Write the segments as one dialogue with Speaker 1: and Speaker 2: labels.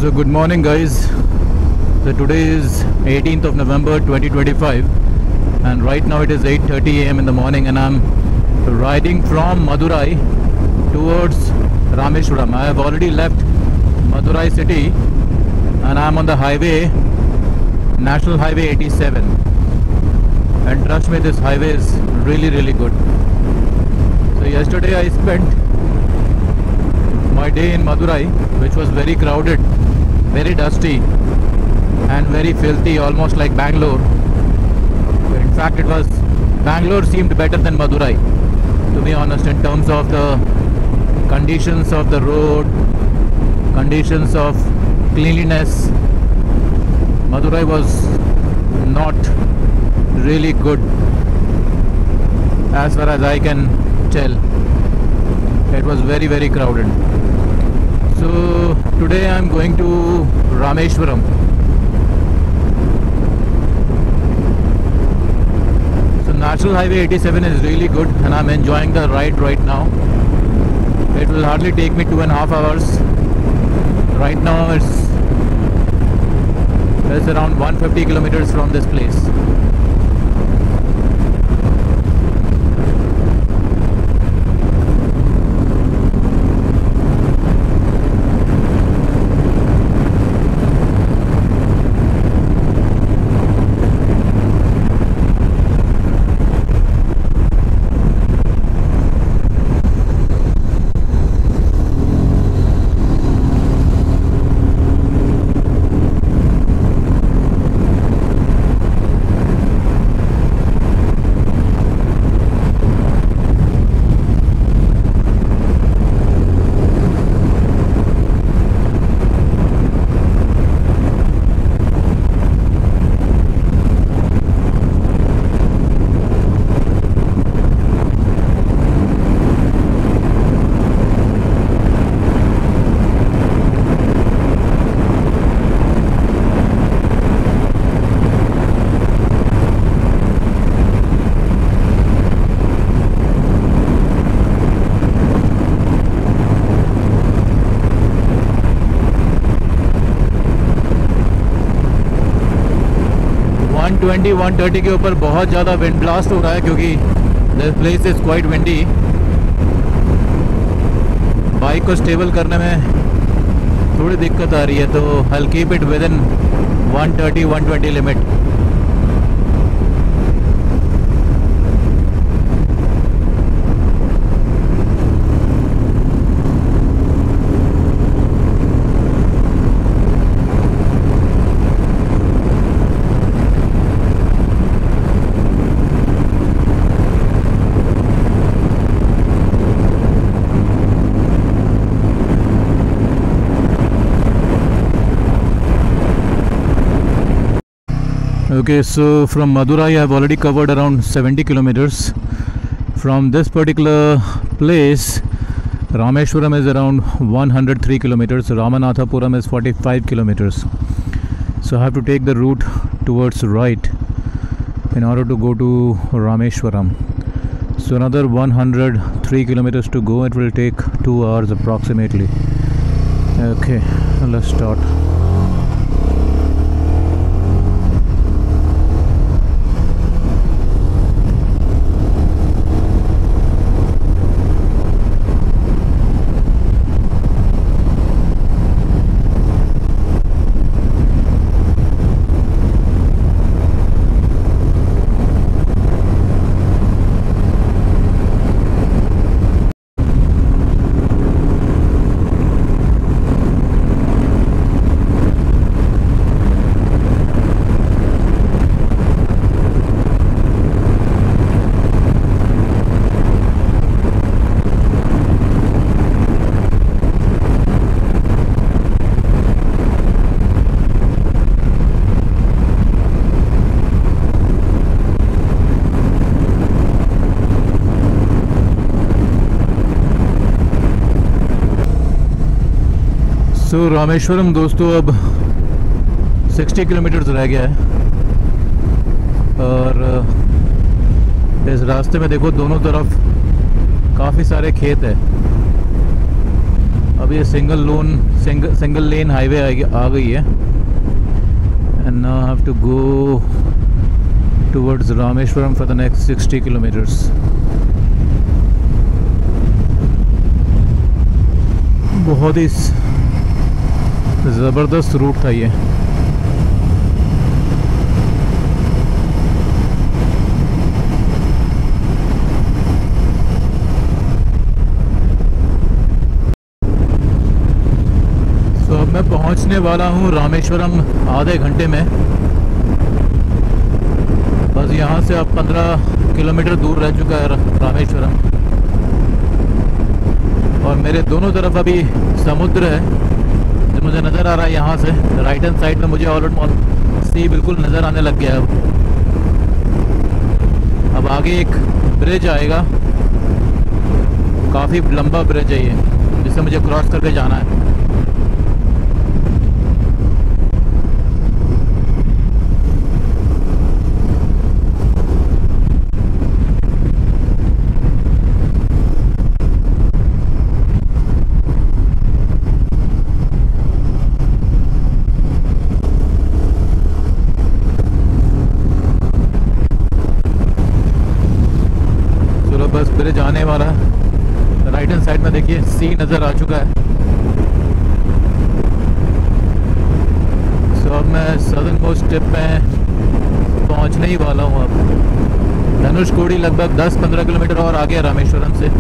Speaker 1: So good morning guys. So today is 18th of November 2025 and right now it is 8:30 a.m. in the morning and I'm riding from Madurai towards Rameshwaram. I have already left Madurai city and I'm on the highway, National Highway 87, and trust me, this highway is really good. So yesterday I spent my day in Madurai, which was very crowded, very dusty and very filthy, almost like Bangalore. In fact, Bangalore seemed better than Madurai, to be honest, in terms of the conditions of the road, conditions of cleanliness. Madurai was not really good as far as I can tell. It was very crowded. So today I am going to Rameshwaram. So National Highway 87 is really good and I am enjoying the ride right now. It will hardly take me 2.5 hours. Right now it's around 150 kilometers from this place. Twenty 130 के ऊपर बहुत ज़्यादा wind blast हो रहा है क्योंकि this place is quite windy. Bike को stable करने में थोड़ी दिक्कत आ रही है, तो I will keep it with in 130-120 limit. Okay, so from Madurai I have already covered around 70 kilometers. From this particular place, Rameshwaram is around 103 kilometers. Ramanathapuram is 45 kilometers. So I have to take the route towards right in order to go to Rameshwaram. So another 103 kilometers to go. It will take 2 hours approximately. Okay, let's start. सो रामेश्वरम दोस्तों अब 60 kilometres रह गया है और इस रास्ते में देखो दोनों तरफ काफ़ी सारे खेत है. अब ये सिंगल लेन हाईवे आ गई है and now I have to go towards Rameswaram for the next 60 kilometres. बहुत ही ज़बरदस्त रूट था ये। मैं पहुंचने वाला हूं रामेश्वरम आधे घंटे में। बस यहां से अब 15 किलोमीटर दूर रह चुका है रामेश्वरम, और मेरे दोनों तरफ अभी समुद्र है जो मुझे नज़र आ रहा है। यहाँ से राइट हैंड साइड में मुझे ऑलरेडी सी बिल्कुल नज़र आने लग गया है। अब आगे एक ब्रिज आएगा, काफ़ी लंबा ब्रिज है ये, जिसे मुझे क्रॉस करके जाना है। बस ब्रिज आने वाला है। राइट हैंड साइड में देखिए सी नज़र आ चुका है। सो अब मैं सदर्न मोस्ट टिप में पहुंचने ही वाला हूँ। अब धनुषकोडी लगभग 10-15 किलोमीटर और आगे है रामेश्वरम से।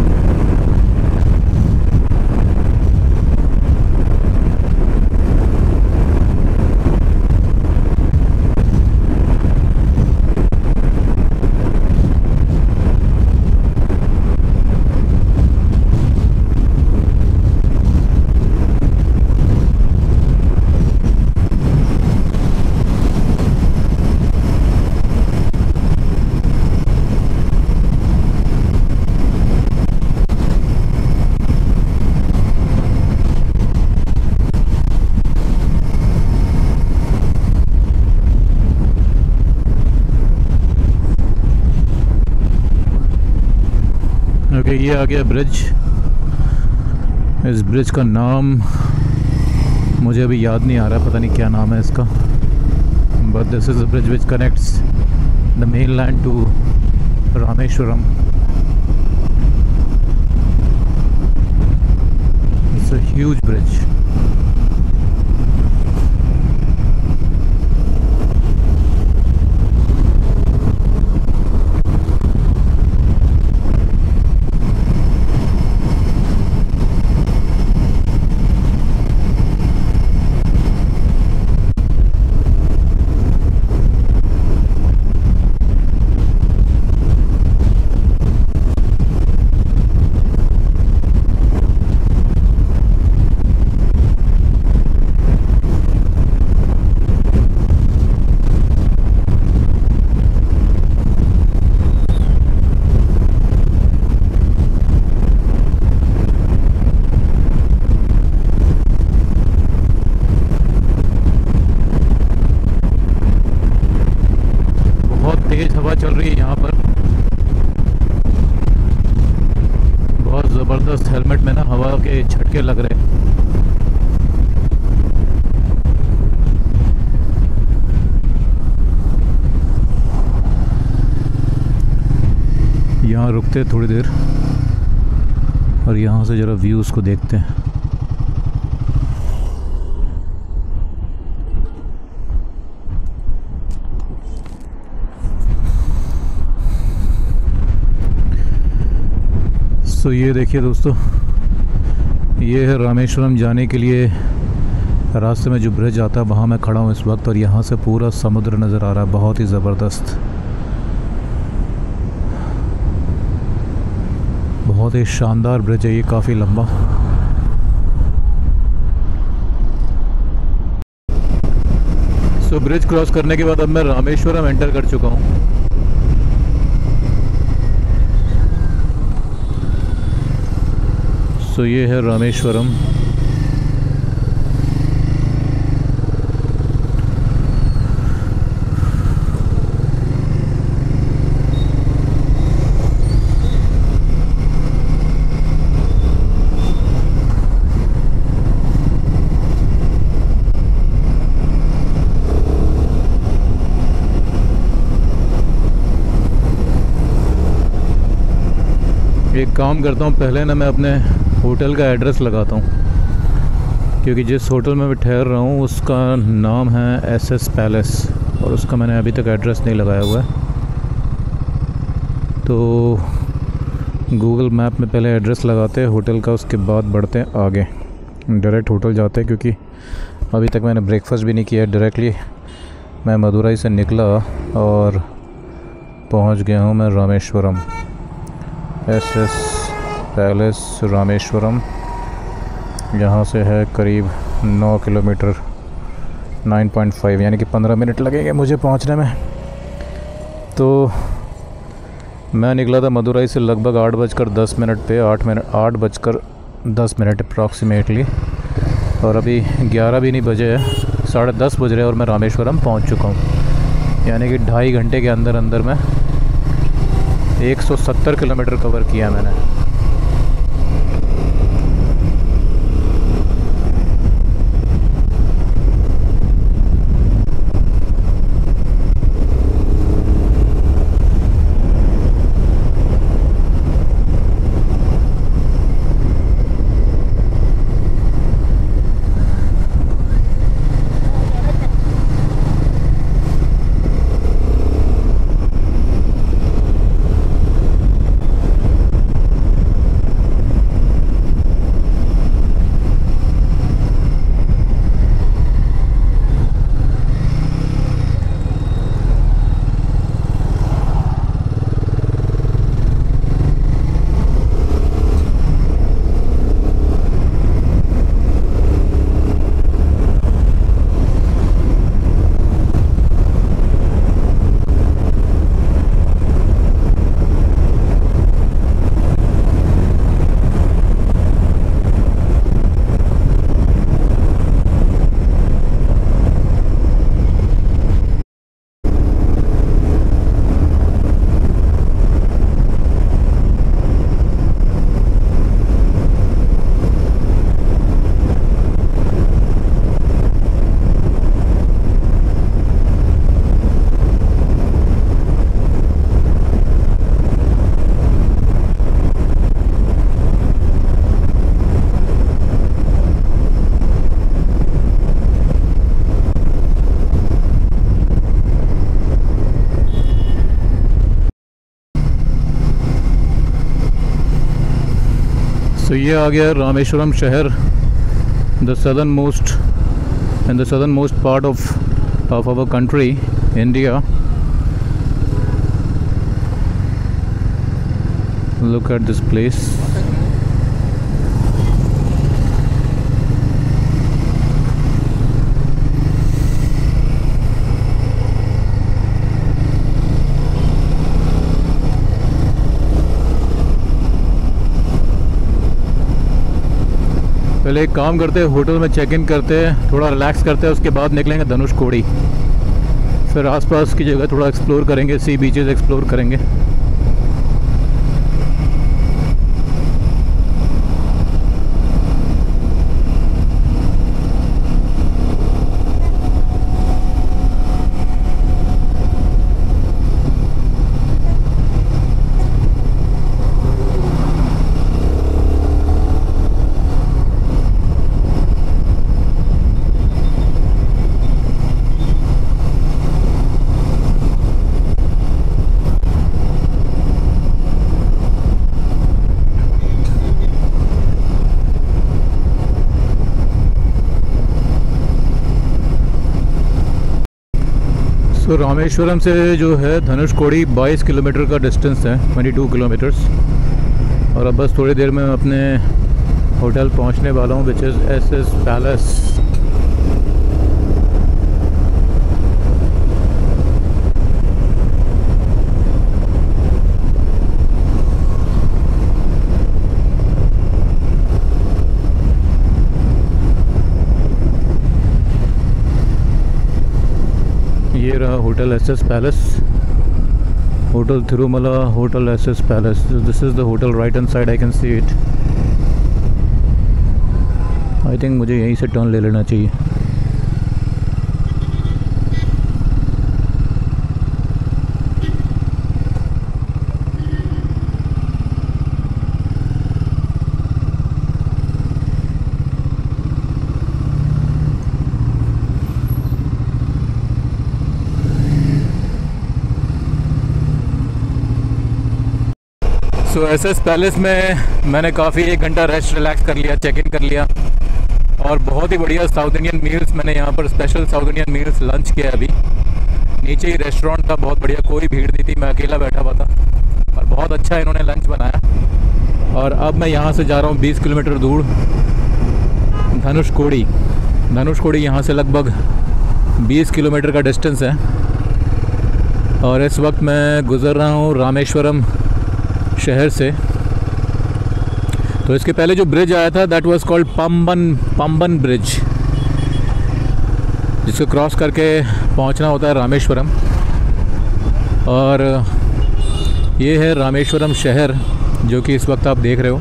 Speaker 1: ओके, ये आ गया ब्रिज। इस ब्रिज का नाम मुझे अभी याद नहीं आ रहा, पता नहीं क्या नाम है इसका, but this is the bridge which connects the mainland to Rameswaram. It's a huge bridge. तेज हवा चल रही है यहाँ पर, बहुत ज़बरदस्त। हेलमेट में ना हवा के झटके लग रहे हैं। यहाँ रुकते थोड़ी देर और यहाँ से ज़रा व्यूज़ को देखते हैं। तो ये देखिए दोस्तों, ये है रामेश्वरम जाने के लिए रास्ते में जो ब्रिज आता है, वहाँ मैं खड़ा हूँ इस वक्त, और यहाँ से पूरा समुद्र नज़र आ रहा है। बहुत ही ज़बरदस्त, बहुत ही शानदार ब्रिज है ये, काफ़ी लंबा। सो ब्रिज क्रॉस करने के बाद अब मैं रामेश्वरम एंटर कर चुका हूँ। सो ये है रामेश्वरम। काम करता हूँ, पहले ना मैं अपने होटल का एड्रेस लगाता हूँ, क्योंकि जिस होटल में मैं ठहर रहा हूँ उसका नाम है एसएस पैलेस और उसका मैंने अभी तक एड्रेस नहीं लगाया हुआ है। तो गूगल मैप में पहले एड्रेस लगाते हैं होटल का, उसके बाद बढ़ते हैं आगे, डायरेक्ट होटल जाते हैं। क्योंकि अभी तक मैंने ब्रेकफास्ट भी नहीं किया, डायरेक्टली मैं मदुरई से निकला और पहुंच गया हूं मैं रामेश्वरम। एसएस पैलेस रामेश्वरम यहाँ से है करीब 9 किलोमीटर, 9.5 यानी कि 15 मिनट लगेंगे मुझे पहुंचने में। तो मैं निकला था मदुरई से लगभग 8:10 पे, 8:10 अप्रॉक्सीमेटली, और अभी 11 भी नहीं बजे है, 10:30 बज रहे हैं और मैं रामेश्वरम पहुंच चुका हूं। यानी कि 2.5 घंटे के अंदर अंदर मैं 170 किलोमीटर कवर किया मैंने। तो ये आ गया रामेश्वरम शहर, the southern most part of our country India. Look at this place. पहले एक काम करते हैं, होटल में चेक इन करते हैं, थोड़ा रिलैक्स करते हैं, उसके बाद निकलेंगे धनुषकोडी। फिर आसपास की जगह थोड़ा एक्सप्लोर करेंगे, सी बीचेस एक्सप्लोर करेंगे। तो रामेश्वरम से जो है धनुषकोडी 22 किलोमीटर का डिस्टेंस है, 22 किलोमीटर्स। और अब बस थोड़ी देर में अपने होटल पहुंचने वाला हूं, विच इज़ एसएस पैलेस। ये रहा hotel SS palace, hotel Tirumala hotel SS palace. This is the hotel, right hand side I can see it. I think मुझे यहीं से टर्न ले लेना चाहिए। सो एसएस पैलेस में मैंने काफ़ी 1 घंटा रेस्ट रिलैक्स कर लिया, चेक इन कर लिया, और बहुत ही बढ़िया साउथ इंडियन मील्स मैंने यहाँ पर special south Indian meals lunch किया अभी। नीचे ही रेस्टोरेंट था, बहुत बढ़िया, कोई भीड़ नहीं थी, मैं अकेला बैठा हुआ था और बहुत अच्छा इन्होंने लंच बनाया। और अब मैं यहाँ से जा रहा हूँ 20 किलोमीटर दूर धनुषकोडी। धनुषकोडी यहाँ से लगभग 20 किलोमीटर का डिस्टेंस है। और इस वक्त मैं गुज़र रहा हूँ रामेश्वरम शहर से। तो इसके पहले जो ब्रिज आया था that was called Pamban bridge, जिसको क्रॉस करके पहुंचना होता है रामेश्वरम। और ये है रामेश्वरम शहर जो कि इस वक्त आप देख रहे हो।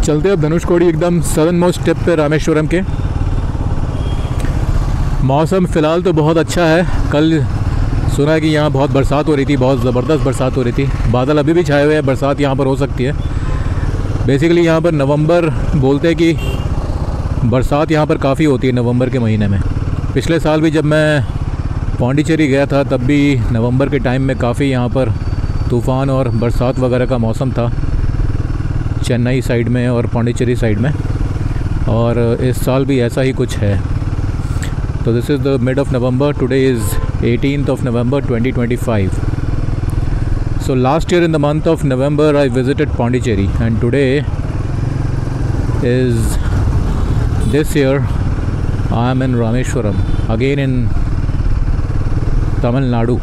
Speaker 1: चलते अब धनुषकोडी एकदम सदर्न मोस्ट टिप पे रामेश्वरम के। मौसम फ़िलहाल तो बहुत अच्छा है। कल सुना है कि यहाँ बहुत बरसात हो रही थी, बहुत ज़बरदस्त बरसात हो रही थी। बादल अभी भी छाए हुए हैं, बरसात यहाँ पर हो सकती है। बेसिकली यहाँ पर नवंबर बोलते हैं कि बरसात यहाँ पर काफ़ी होती है नवंबर के महीने में। पिछले साल भी जब मैं पौंडीचेरी गया था तब भी नवंबर के टाइम में काफ़ी यहाँ पर तूफ़ान और बरसात वगैरह का मौसम था, चेन्नई साइड में और पौंडीचेरी साइड में। और इस साल भी ऐसा ही कुछ है। तो this is the mid of November, today is 18th of November 2025. So last year in the month of November I visited Pondicherry, and today is this year I am in Rameshwaram, again in Tamil Nadu.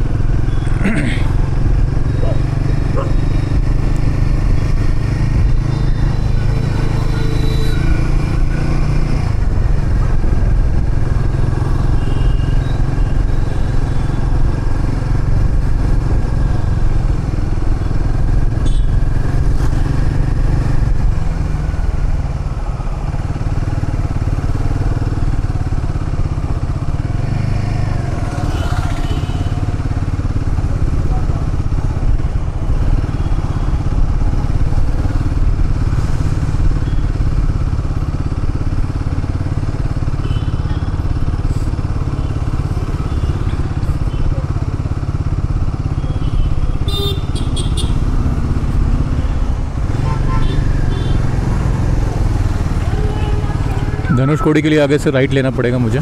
Speaker 1: Dhanushkodi के लिए आगे से right लेना पड़ेगा मुझे,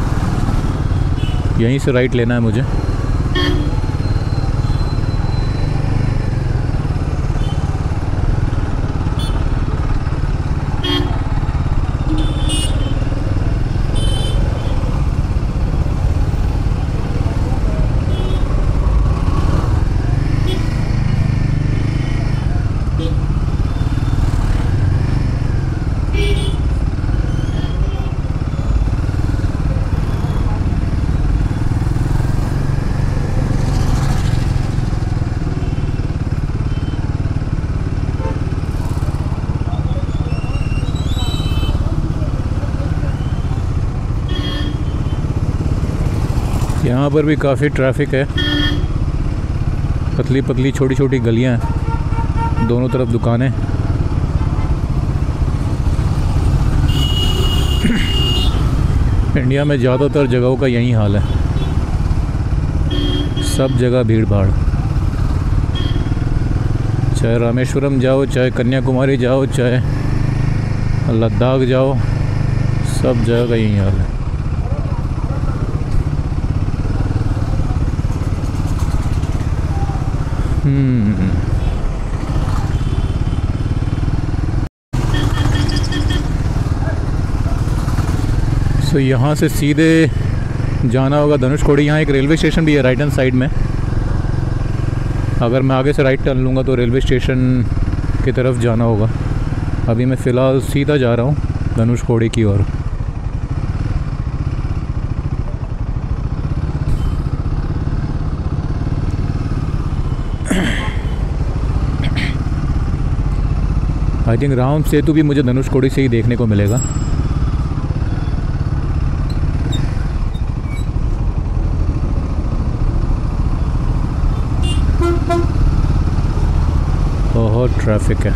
Speaker 1: यहीं से right लेना है मुझे। यहाँ पर भी काफ़ी ट्रैफिक है, पतली पतली छोटी छोटी गलियाँ हैं, दोनों तरफ दुकानें। इंडिया में ज़्यादातर जगहों का यही हाल है, सब जगह भीड़ भाड़। चाहे रामेश्वरम जाओ, चाहे कन्याकुमारी जाओ, चाहे लद्दाख जाओ, सब जगह का यही हाल है। सो यहाँ से सीधे जाना होगा धनुषकोडी। यहाँ एक रेलवे स्टेशन भी है राइट हैंड साइड में। अगर मैं आगे से राइट टर्न लूँगा तो रेलवे स्टेशन की तरफ जाना होगा। अभी मैं फ़िलहाल सीधा जा रहा हूँ धनुषकोडी की ओर। आई थिंक राम सेतु भी मुझे धनुषकोडी से ही देखने को मिलेगा। बहुत ट्रैफिक है।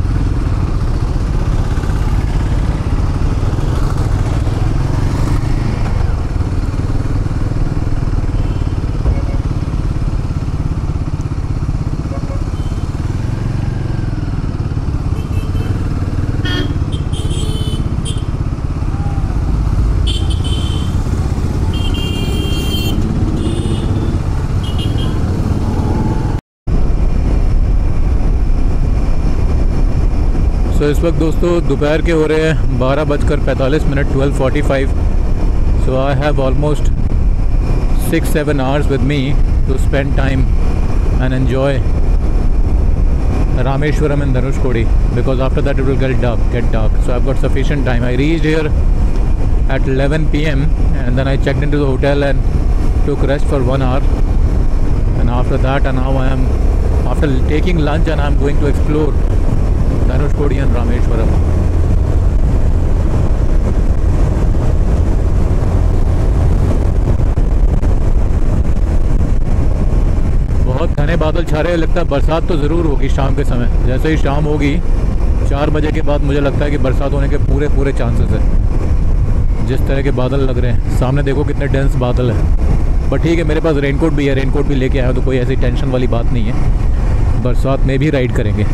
Speaker 1: तो इस वक्त दोस्तों दोपहर के हो रहे हैं 12:45, 12:45। So I have almost 6-7 hours with me to spend time and enjoy Rameshwaram and Dhanushkodi, because after that it will get dark. So I've got sufficient time. I reached here at 11 p.m. and then I checked into the hotel and took rest for 1 hour, and after that, and now I am after taking lunch and I am going to explore Dhanushkodi and Rameshwaram. बहुत घने बादल छा रहे हैं, लगता है बरसात तो ज़रूर होगी शाम के समय। जैसे ही शाम होगी 4 बजे के बाद मुझे लगता है कि बरसात होने के पूरे चांसेस है। जिस तरह के बादल लग रहे हैं, सामने देखो कितने डेंस बादल है। बट ठीक है, मेरे पास रेनकोट भी है, रेनकोट भी लेके आया हूँ, तो कोई ऐसी टेंशन वाली बात नहीं है। बरसात में भी राइड करेंगे।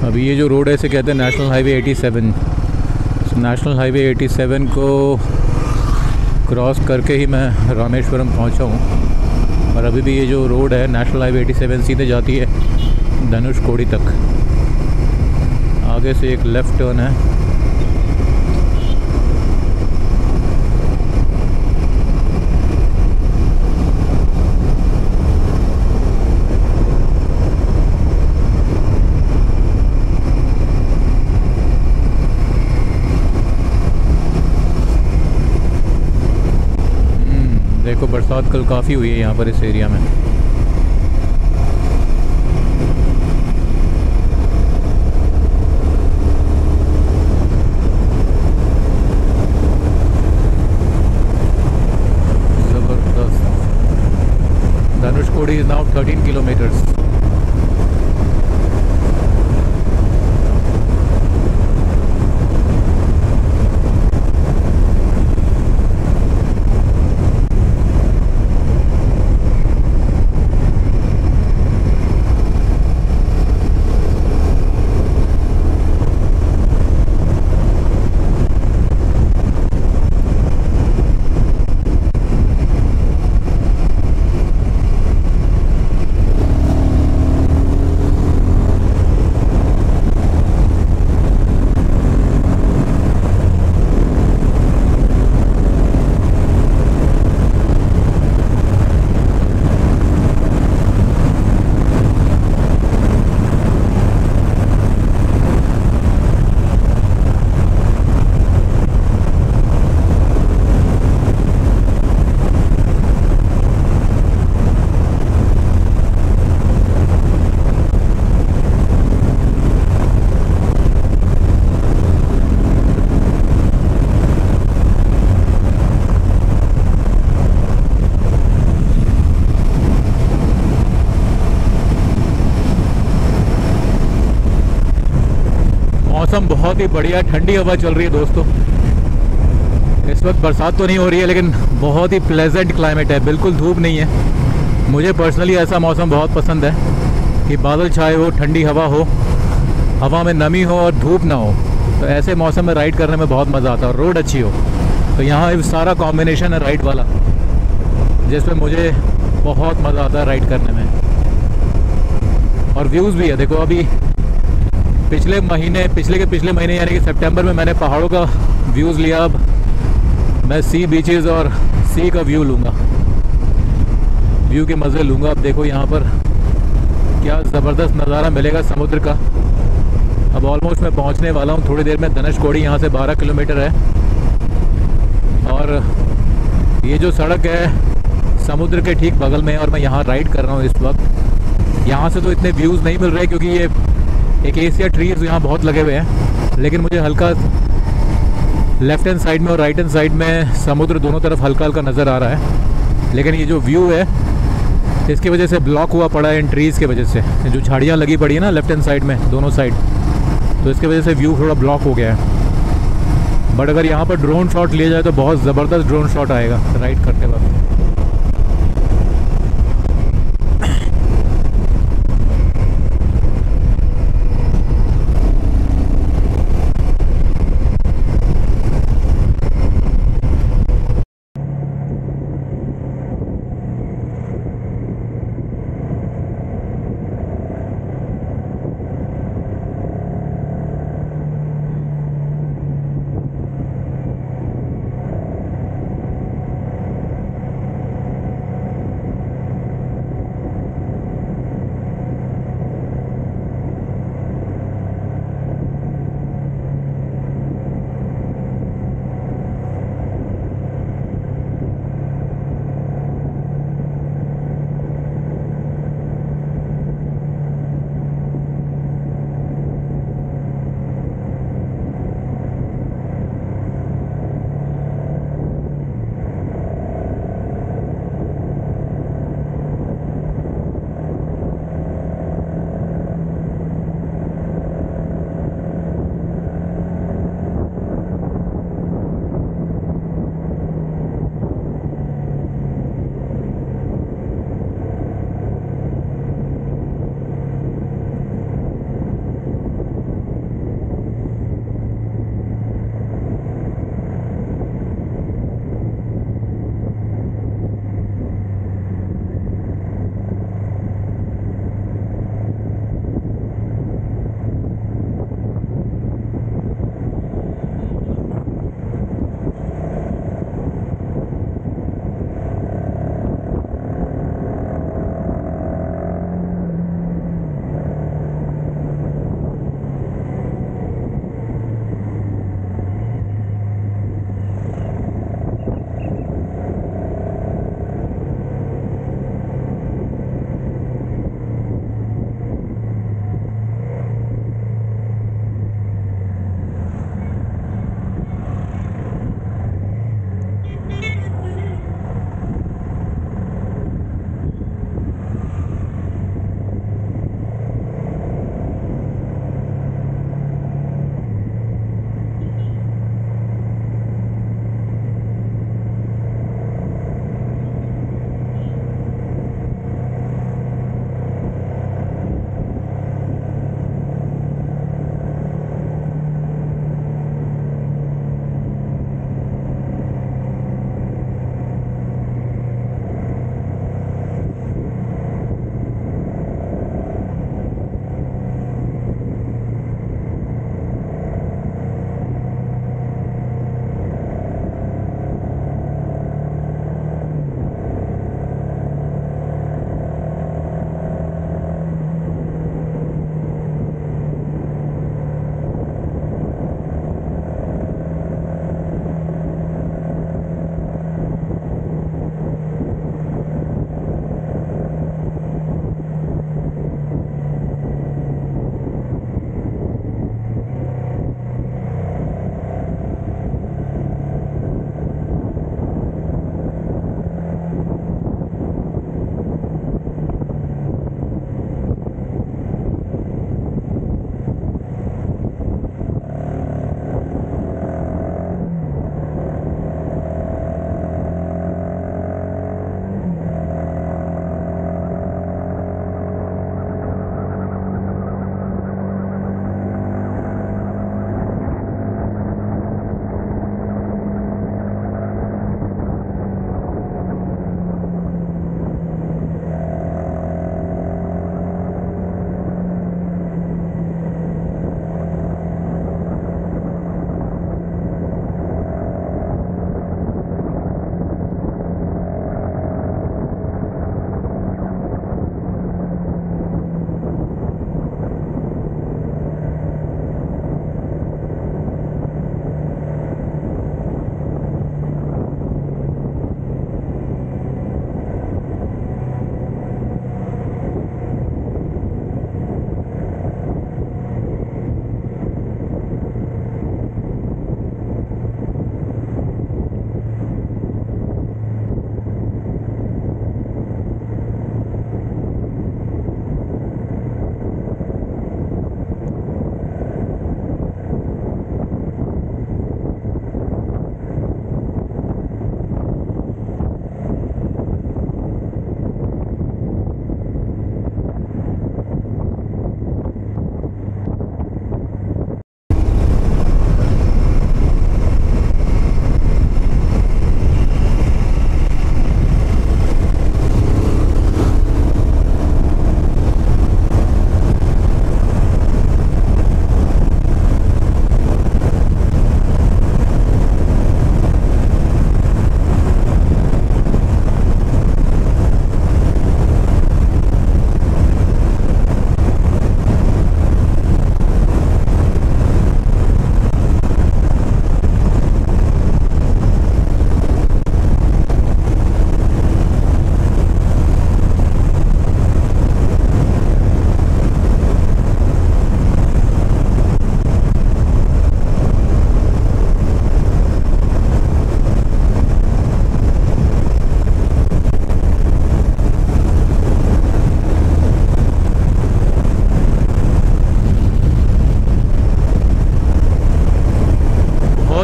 Speaker 1: अभी ये जो रोड है इसे कहते हैं नेशनल हाईवे 87। नेशनल हाईवे 87 को क्रॉस करके ही मैं रामेश्वरम पहुंचा हूँ, और अभी भी ये जो रोड है नेशनल हाईवे 87 सीधे जाती है धनुषकोडी तक। आगे से एक लेफ़्ट टर्न है। देखो बरसात कल काफ़ी हुई है यहाँ पर इस एरिया में। ज़बरदस्त। Dhanushkodi is now 13 kilometres. मौसम बहुत ही बढ़िया, ठंडी हवा चल रही है दोस्तों। इस वक्त बरसात तो नहीं हो रही है, लेकिन बहुत ही प्लेजेंट क्लाइमेट है, बिल्कुल धूप नहीं है। मुझे पर्सनली ऐसा मौसम बहुत पसंद है कि बादल छाए हो, ठंडी हवा हो, हवा में नमी हो और धूप ना हो। तो ऐसे मौसम में राइड करने में बहुत मज़ा आता है, और रोड अच्छी हो। तो यहाँ सारा कॉम्बिनेशन है राइड वाला, जिसमें मुझे बहुत मज़ा आता है राइड करने में। और व्यूज़ भी है। देखो अभी पिछले महीने यानी कि सितंबर में मैंने पहाड़ों का व्यूज़ लिया। अब मैं सी बीचेस और सी का व्यू लूँगा, व्यू के मज़े लूँगा। अब देखो यहाँ पर क्या ज़बरदस्त नज़ारा मिलेगा समुद्र का। अब ऑलमोस्ट मैं पहुँचने वाला हूँ थोड़ी देर में। धनुषकोडी यहाँ से 12 किलोमीटर है, और ये जो सड़क है समुद्र के ठीक बगल में, और मैं यहाँ राइड कर रहा हूँ इस वक्त। यहाँ से तो इतने व्यूज़ नहीं मिल रहे क्योंकि ये एक एशिया ट्रीज यहाँ बहुत लगे हुए हैं, लेकिन मुझे हल्का लेफ्ट हैंड साइड में और राइट हैंड साइड में समुद्र दोनों तरफ हल्का हल्का नज़र आ रहा है, लेकिन ये जो व्यू है इसकी वजह से ब्लॉक हुआ पड़ा है इन ट्रीज़ की वजह से। जो झाड़ियाँ लगी पड़ी है ना लेफ्ट हैंड साइड में दोनों साइड, तो इसकी वजह से व्यू थोड़ा ब्लॉक हो गया है। बट अगर यहाँ पर ड्रोन शॉट लिया जाए तो बहुत ज़बरदस्त ड्रोन शॉट आएगा राइड करते वक्त।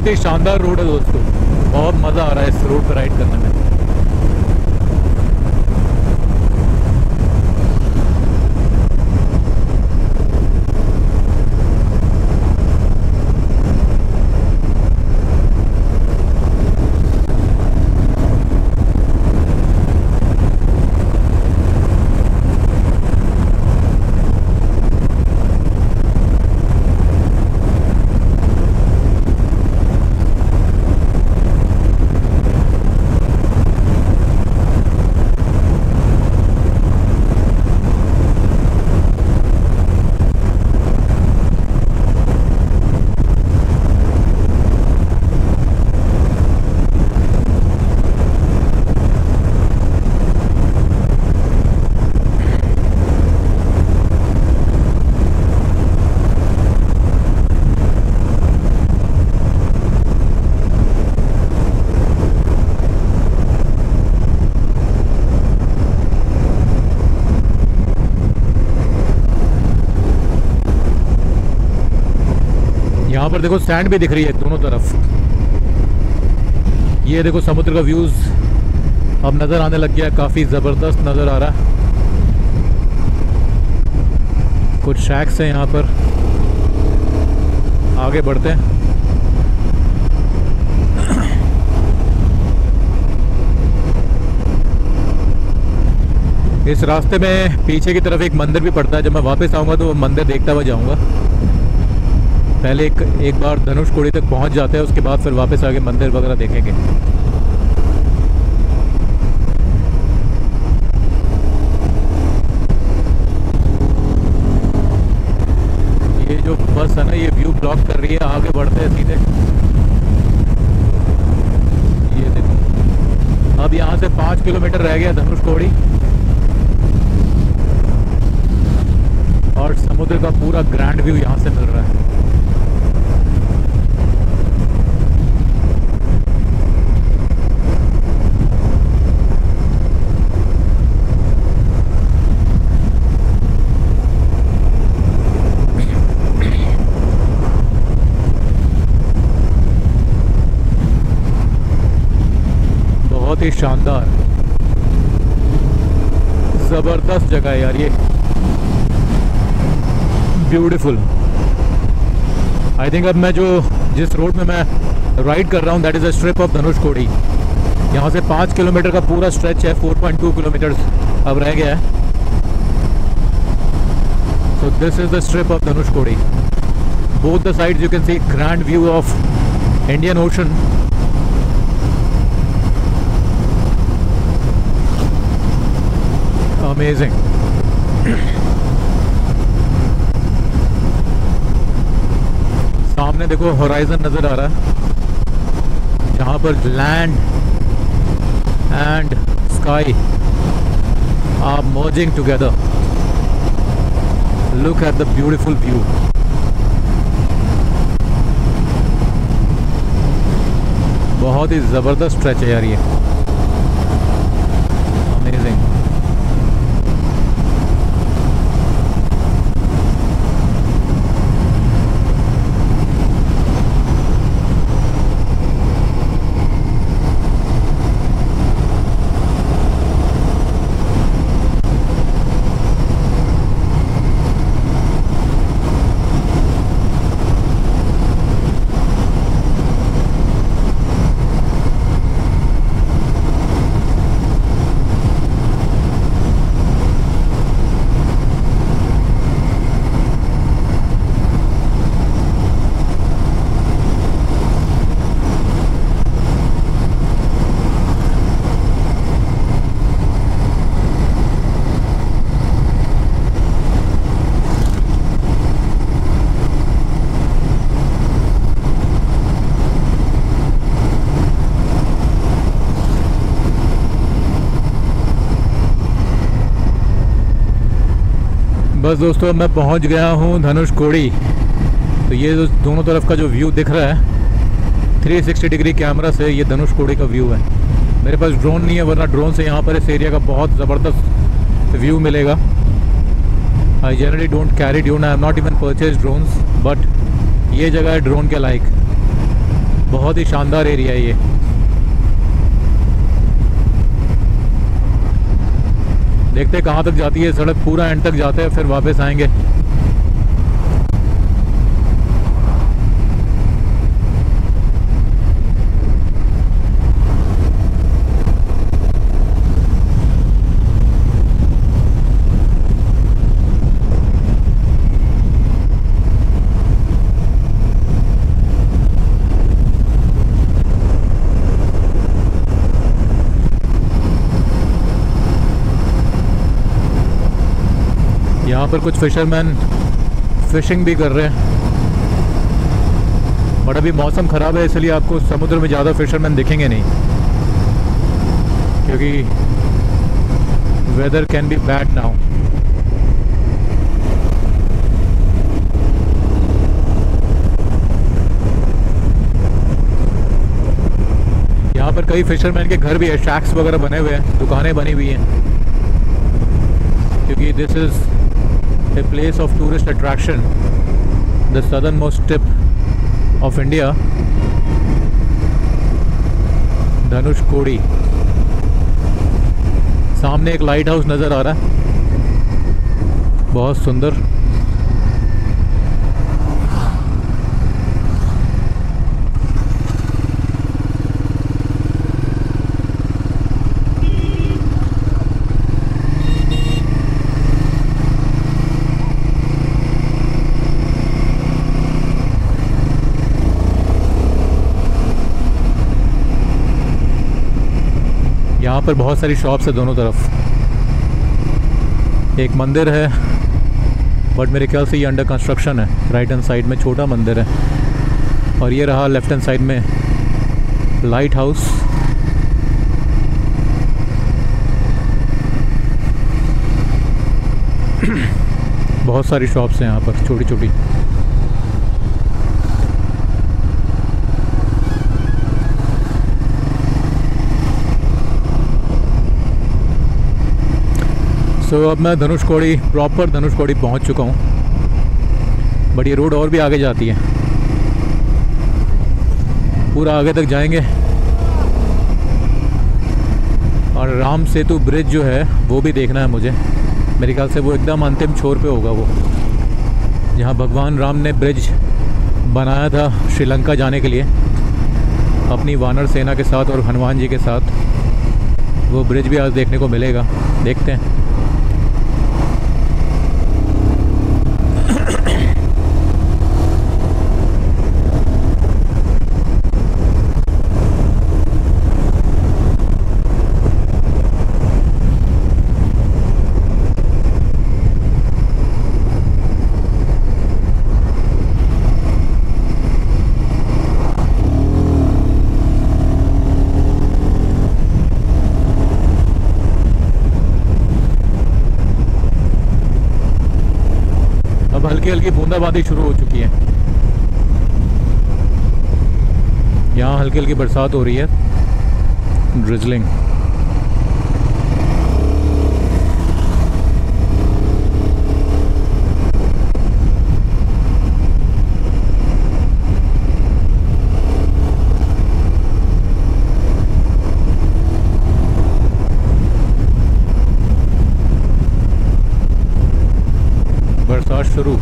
Speaker 1: ही शानदार रोड है दोस्तों, बहुत मज़ा आ रहा है इस रोड पर राइड करने में। यहाँ पर देखो सैंड भी दिख रही है दोनों तरफ। ये देखो समुद्र का व्यूज अब नज़र आने लग गया, काफ़ी ज़बरदस्त नज़र आ रहा है। कुछ शैक्स हैं यहाँ पर, आगे बढ़ते हैं। इस रास्ते में पीछे की तरफ एक मंदिर भी पड़ता है, जब मैं वापस आऊँगा तो वो मंदिर देखता हुआ जाऊँगा। पहले एक बार धनुषकोडी तक पहुंच जाते हैं, उसके बाद फिर वापस आके मंदिर वगैरह देखेंगे। ये जो बस है ना, ये व्यू ब्लॉक कर रही है, आगे बढ़ते हैं सीधे। ये देखो, अब यहाँ से 5 किलोमीटर रह गया धनुषकोडी और समुद्र का पूरा ग्रैंड व्यू यहाँ से मिल रहा है। बहुत ही शानदार जबरदस्त जगह है यार, ये ब्यूटीफुल। आई थिंक अब मैं जिस रोड में मैं राइड कर रहा हूँ, that is a strip of Dhanushkodi. यहाँ से 5 किलोमीटर का पूरा स्ट्रेच है, 4.2 किलोमीटर अब रह गया है। So this is the strip of Dhanushkodi. Both the sides you can see grand view of Indian ocean. Amazing. सामने देखो होराइजन नजर आ रहा है, जहां पर land and sky are merging together. Look at the beautiful view. बहुत ही जबरदस्त स्ट्रेच है यार ये, अमेजिंग। बस दोस्तों मैं पहुंच गया हूं धनुषकोडी। तो ये दोनों तरफ का जो व्यू दिख रहा है 360 डिग्री कैमरा से, ये धनुषकोडी का व्यू है। मेरे पास ड्रोन नहीं है, वरना ड्रोन से यहाँ पर इस एरिया का बहुत ज़बरदस्त व्यू मिलेगा। I generally don't carry drone, I have not even purchase drones, but ये जगह है ड्रोन के लायक। बहुत ही शानदार एरिया है ये। देखते हैं कहाँ तक जाती है सड़क, पूरा एंड तक जाते हैं फिर वापस आएंगे। यहाँ पर कुछ फिशरमैन फिशिंग भी कर रहे हैं, बट अभी मौसम ख़राब है इसलिए आपको समुद्र में ज़्यादा फिशरमैन दिखेंगे नहीं, क्योंकि weather can be bad now. यहाँ पर कई फिशरमैन के घर भी है, शैक्स वगैरह बने हुए हैं, दुकानें बनी हुई हैं, क्योंकि this is a place of tourist attraction, the southernmost tip of India, Dhanushkodi. सामने एक लाइट हाउस नज़र आ रहा है, बहुत सुंदर। यहाँ पर बहुत सारी शॉप्स है दोनों तरफ। एक मंदिर है, बट मेरे ख्याल से ये अंडर कंस्ट्रक्शन है। राइट हैंड साइड में छोटा मंदिर है, और ये रहा लेफ्ट हैंड साइड में लाइट हाउस। बहुत सारी शॉप्स हैं यहाँ पर, छोटी छोटी। अब मैं धनुषकोडी, प्रॉपर धनुषकोडी पहुँच चुका हूँ, बट ये रोड और भी आगे जाती है, पूरा आगे तक जाएंगे। और राम सेतु ब्रिज जो है वो भी देखना है मुझे। मेरे ख्याल से वो एकदम अंतिम छोर पे होगा, वो जहाँ भगवान राम ने ब्रिज बनाया था श्रीलंका जाने के लिए अपनी वानर सेना के साथ और हनुमान जी के साथ। वो ब्रिज भी आज देखने को मिलेगा, देखते हैं। हल्की हल्की बूंदाबांदी शुरू हो चुकी है। यहाँ हल्की हल्की बरसात हो रही है, ड्रिजलिंग। बरसात शुरू।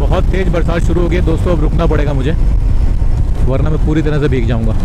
Speaker 1: बहुत तेज़ बरसात शुरू हो गई दोस्तों, अब रुकना पड़ेगा मुझे, वरना मैं पूरी तरह से भीग जाऊंगा।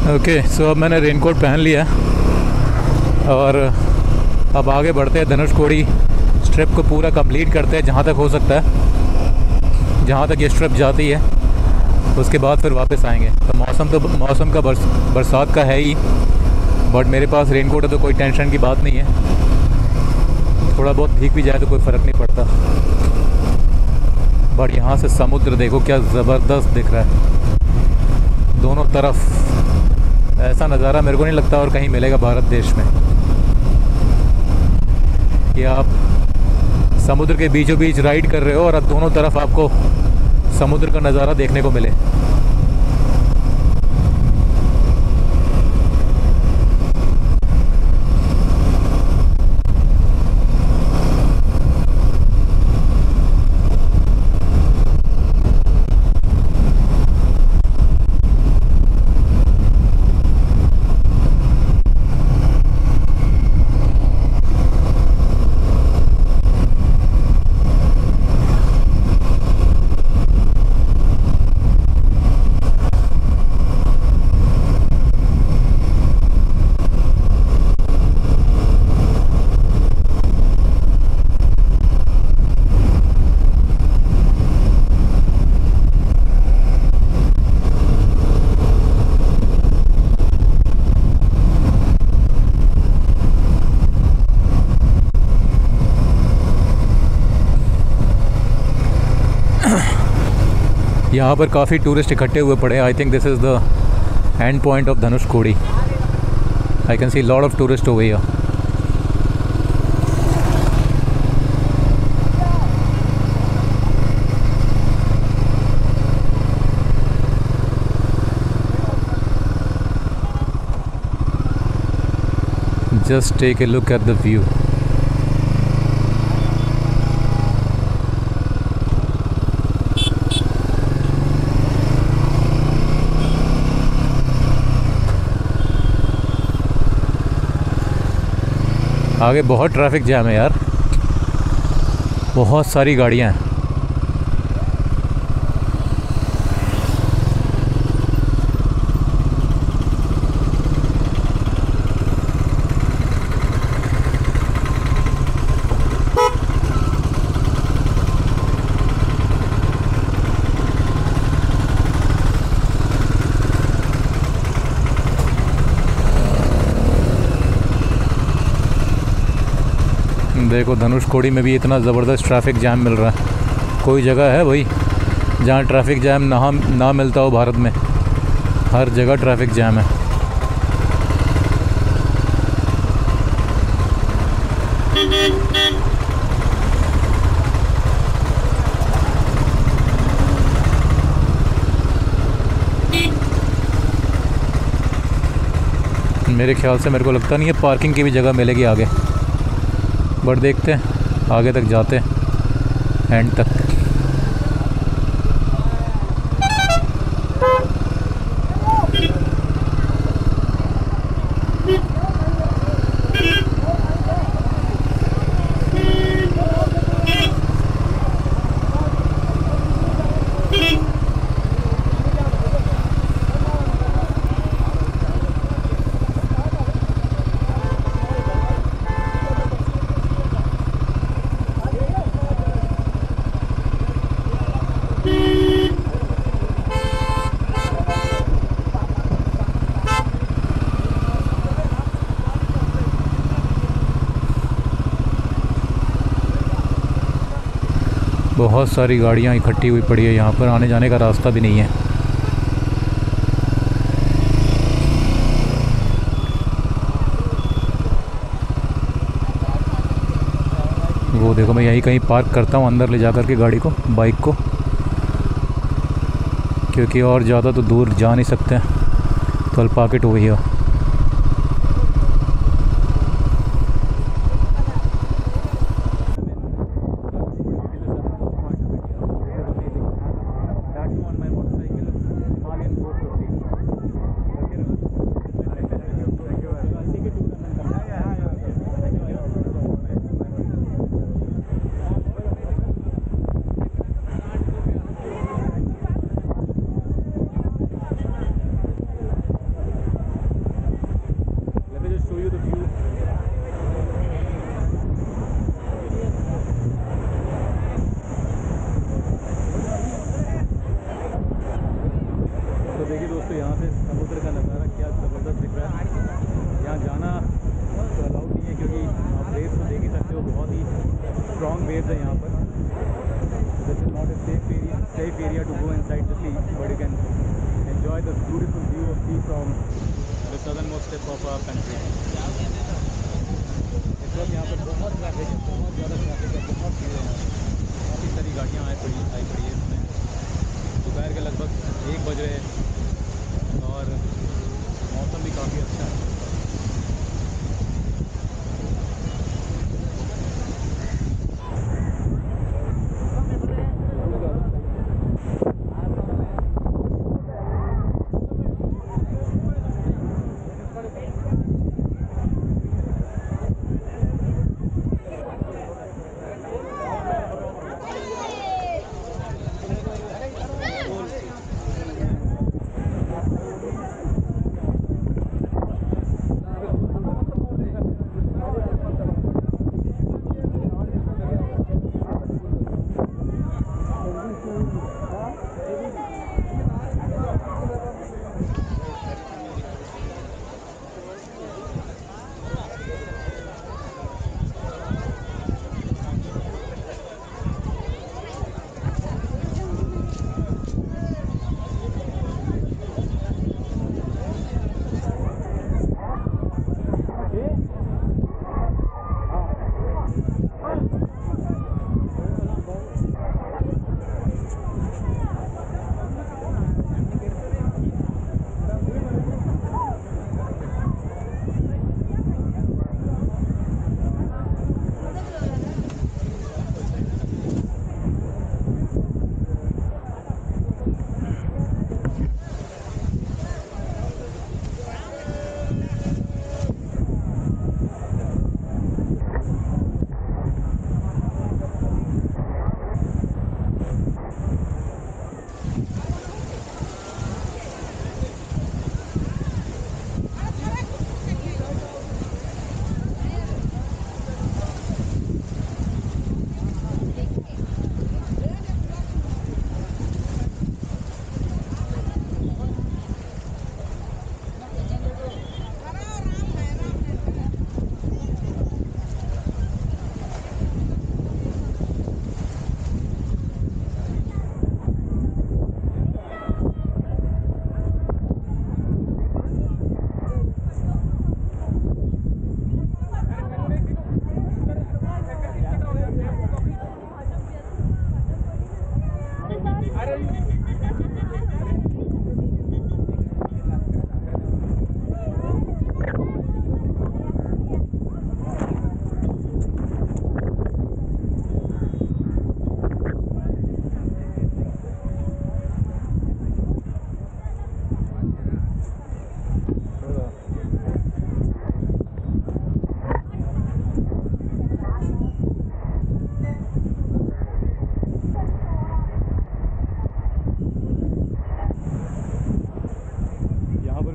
Speaker 1: ओके, सो अब मैंने रेनकोट पहन लिया और अब आगे बढ़ते हैं। धनुषकोडी स्ट्रिप को पूरा कंप्लीट करते हैं जहाँ तक हो सकता है, जहाँ तक ये स्ट्रिप जाती है। उसके बाद फिर वापस आएंगे। तो मौसम का बरसात का है ही, बट मेरे पास रेनकोट है तो कोई टेंशन की बात नहीं है। थोड़ा बहुत भीग भी जाए तो कोई फ़र्क नहीं पड़ता। बट यहाँ से समुद्र देखो क्या ज़बरदस्त दिख रहा है दोनों तरफ। ऐसा नज़ारा मेरे को नहीं लगता और कहीं मिलेगा भारत देश में, कि आप समुद्र के बीचों बीच राइड कर रहे हो और दोनों तरफ आपको समुद्र का नज़ारा देखने को मिले। यहाँ पर काफ़ी टूरिस्ट इकट्ठे हुए पड़े हैं। I think this is the end point of Dhanushkodi. I can see lot of tourist over here. Just take a look at the view. आगे बहुत ट्रैफिक जैम है यार, बहुत सारी गाड़ियाँ हैं। देखो धनुषकोडी में भी इतना ज़बरदस्त ट्रैफिक जैम मिल रहा है। कोई जगह है भाई जहाँ ट्रैफिक जैम ना मिलता हो भारत में? हर जगह ट्रैफिक जैम है। मेरे ख्याल से, मेरे को लगता नहीं है पार्किंग की भी जगह मिलेगी आगे, बट देखते हैं आगे तक जाते हैं एंड तक। बहुत सारी गाड़ियाँ इकट्ठी हुई पड़ी है यहाँ पर, आने जाने का रास्ता भी नहीं है। वो देखो, मैं यहीं कहीं पार्क करता हूँ अंदर ले जा कर के गाड़ी को, बाइक को, क्योंकि और ज़्यादा तो दूर जा नहीं सकते। तो I'll park it over here. देखिए दोस्तों, यहाँ से समुद्र का नज़ारा क्या ज़बरदस्त दिख रहा है। यहाँ जाना तो अलाउड नहीं है क्योंकि आप वेव्स तो देख ही सकते हो, बहुत ही स्ट्रॉन्ग वेव्स है यहाँ पर। This is not a safe area to go inside the sea, but you can enjoy the beautiful view of sea from the southern most tip of our country. इस वक्त यहाँ पर बहुत ट्रैफिक है, बहुत ज़्यादा ट्रैफिक है, बहुत भीड़ है यहाँ पर। काफ़ी सारी गाड़ियाँ आई पड़ी है इसमें। दोपहर के लगभग 1 बज रहे हैं और मौसम भी काफ़ी अच्छा है।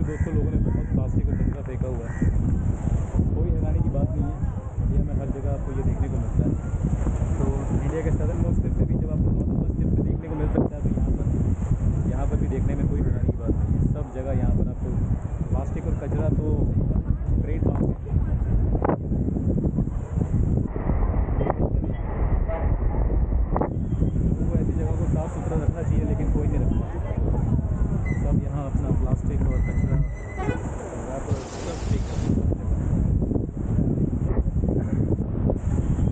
Speaker 1: दोस्तों लोगों ने बहुत प्लास्टिक का कचरा फेंका हुआ है। कोई हैरानी की बात नहीं है, इंडिया में हर जगह आपको ये देखने को मिलता है। तो इंडिया के सदर्न मोस्ट टिप पे भी जब आपको नॉर्दर्न मोस्ट टिप पे देखने को मिल सकता है, तो यहाँ पर भी देखने में कोई हैरानी की बात नहीं है। सब जगह यहाँ पर आपको प्लास्टिक और कचरा तो ट्रेडमार्क है। तो ऐसी जगह को साफ़ सुथरा रखना चाहिए, लेकिन कोई नहीं रखता। सब यहाँ अपना प्लास्टिक और कचरा सब फेंक करते हैं।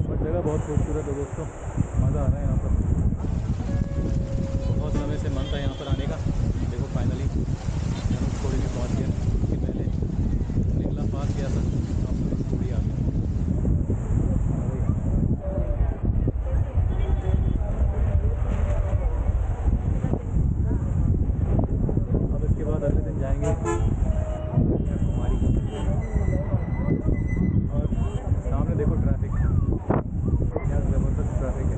Speaker 1: बट जगह बहुत खूबसूरत है दोस्तों, मज़ा आ रहा है यहाँ पर। बहुत समय से मन था यहाँ पर आने का। देखो फाइनली धनुषकोडी में पहुँच गया। कि पहले निगला पास गया था, अब धनुषकोडी आ गया। अगले दिन जाएंगे कन्याकुमारी। और सामने देखो ट्रैफिक, क्या ज़बरदस्त ट्रैफिक है।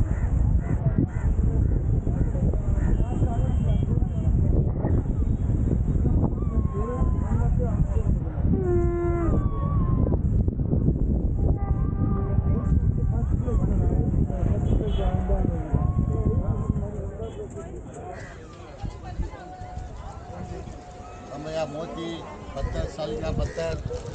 Speaker 2: रामैया मोती 72 साल का 72।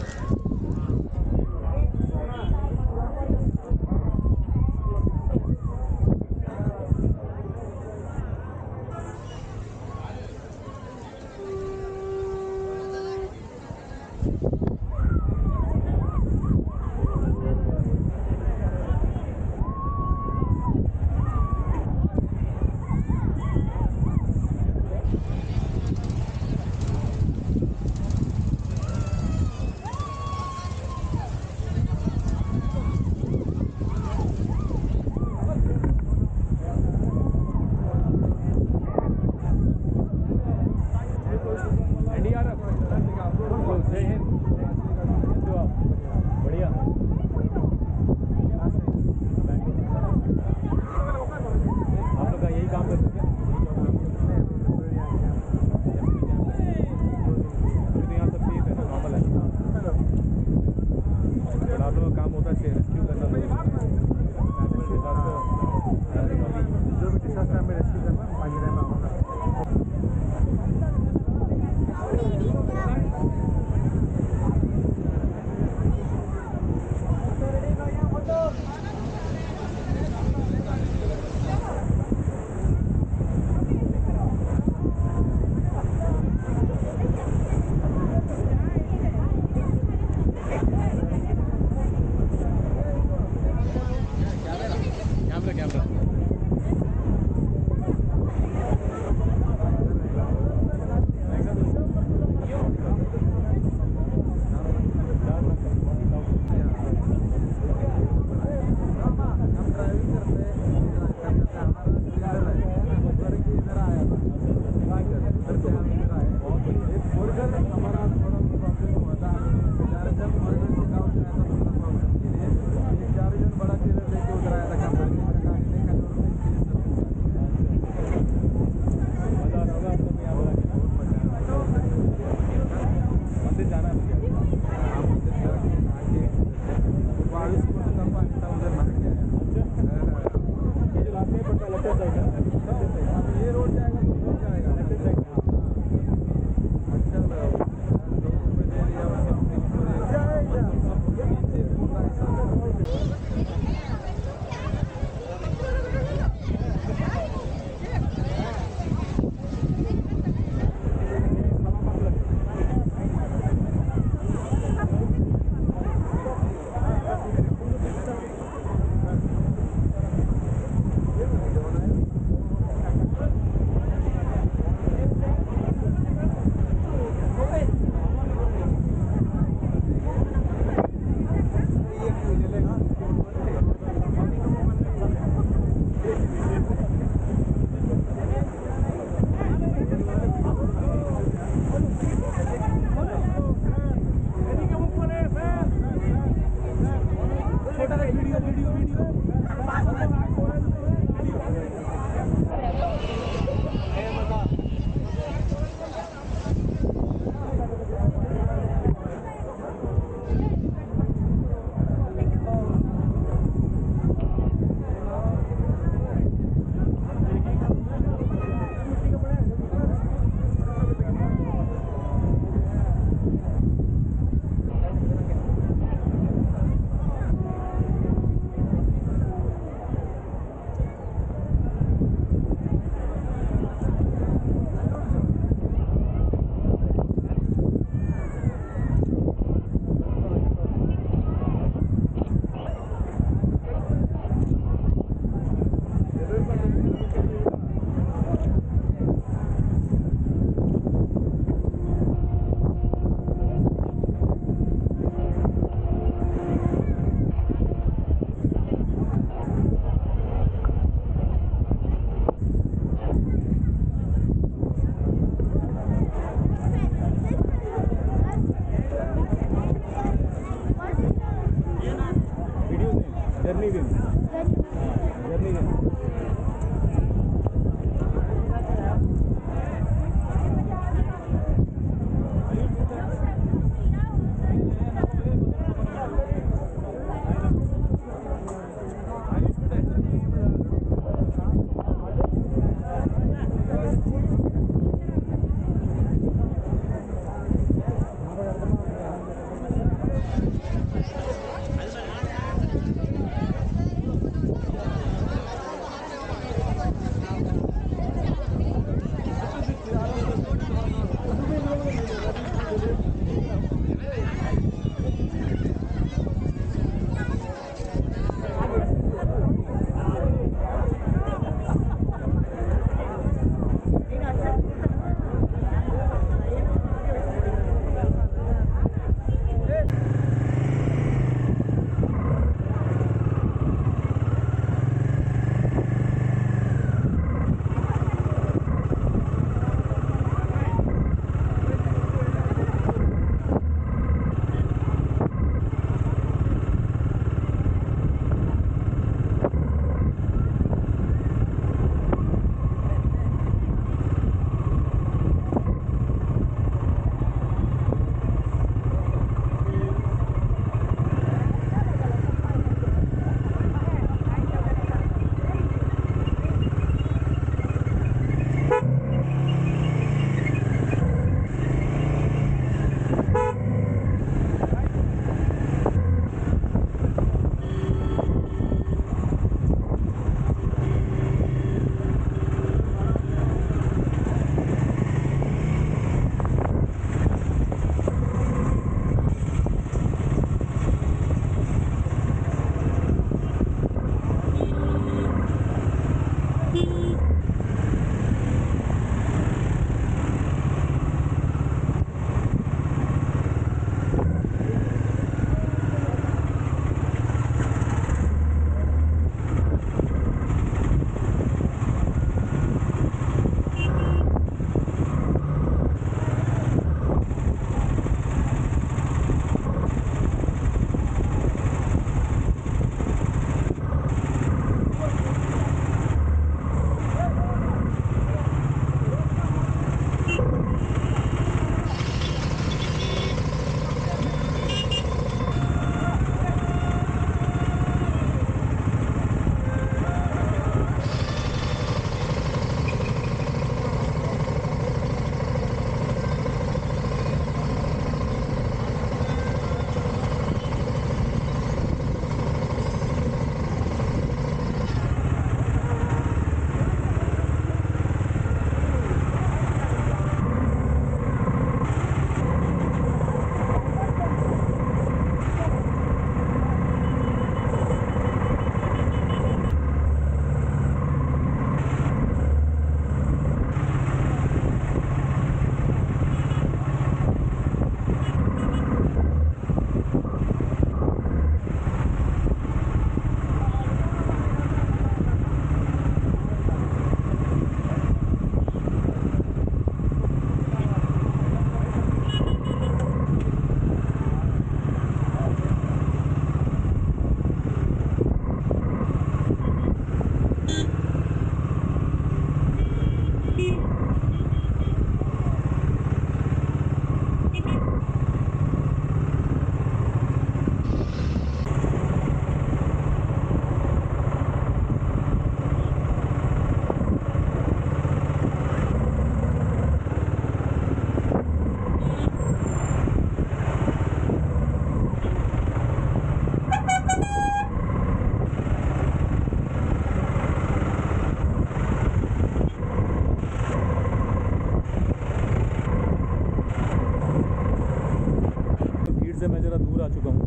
Speaker 1: से मैं ज़रा दूर आ चुका हूँ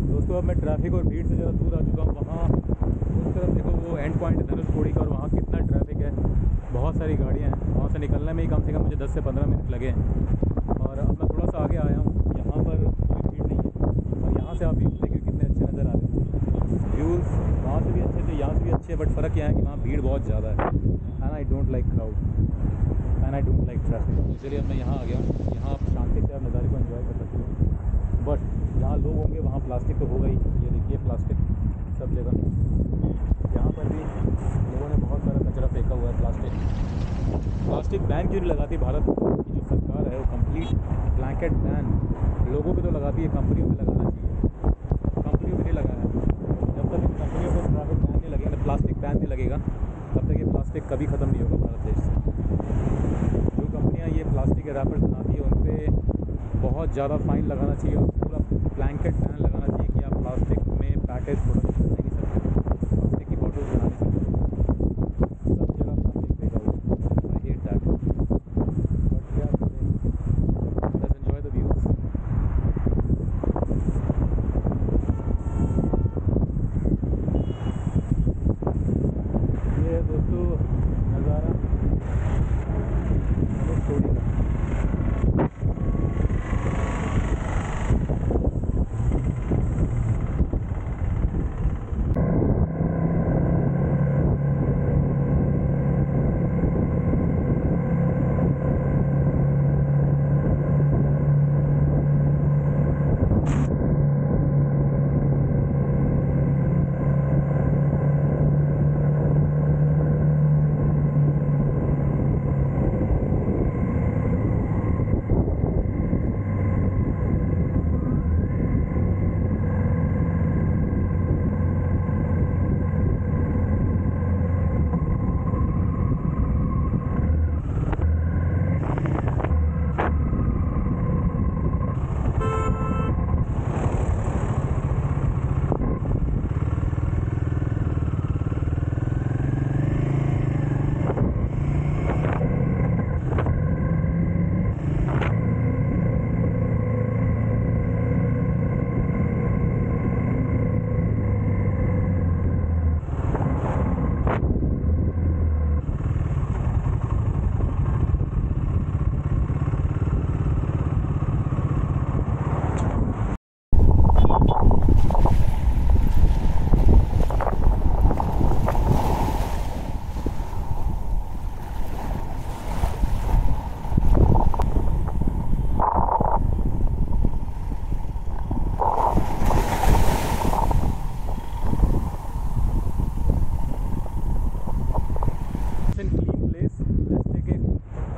Speaker 1: दोस्तों। अब मैं ट्रैफिक और भीड़ से ज़रा दूर आ चुका हूँ। वहाँ उस तरफ देखो वो एंड पॉइंट है धनुषकोडी का, और वहाँ कितना ट्रैफिक है, बहुत सारी गाड़ियाँ हैं। वहाँ से निकलने में ही कम से कम मुझे 10 से 15 मिनट लगे हैं। और अब मैं थोड़ा सा आगे आया हूँ, यहाँ पर कोई भीड़ नहीं है। और यहाँ से आप व्यूज़ देखिए कितने अच्छे नज़र आ रहे हैं। व्यूज़ वहाँ से भी अच्छे थे, यहाँ से भी अच्छे, बट फ़र्क यह है कि वहाँ भीड़ बहुत ज़्यादा है। And I don't like crowd and I don't like traffic. चलिए अब मैं यहाँ आ गया हूँ। यहाँ आप शांति से आप नज़ारे को एंजॉय कर सकते हो, बट जहाँ लोग होंगे वहाँ प्लास्टिक तो होगा ही। ये देखिए प्लास्टिक सब जगह। यहाँ पर भी लोगों ने बहुत सारा कचरा फेंका हुआ है। प्लास्टिक बैन क्यों नहीं लगाती भारत की जो सरकार है? वो कंप्लीट ब्लैंकेट बैन लोगों पे तो लगाती है, कंपनियों पे लगाना चाहिए। कंपनियों पे नहीं लगाया। जब तक इन कंपनियों पे ट्रैफिक बैन नहीं लगेगा, प्लास्टिक बैन नहीं लगेगा, तब तक ये प्लास्टिक कभी ख़त्म नहीं होगा भारत देश से। जो कंपनियाँ ये प्लास्टिक के रैपर्स बनाती है उन पर बहुत ज़्यादा फ़ाइन लगाना चाहिए और पूरा ब्लैंकेट बैन लगाना चाहिए कि आप प्लास्टिक में पैकेज प्रोडक्ट बना नहीं सकते, प्लास्टिक की बॉटल बना नहीं सकते। सब जगह प्लास्टिक फेंका हुआ। आई हेट दैट, बट क्या करें, लेट्स एंजॉय द व्यूज़। ये है दोस्तों नज़ारा धनुषकोडी का।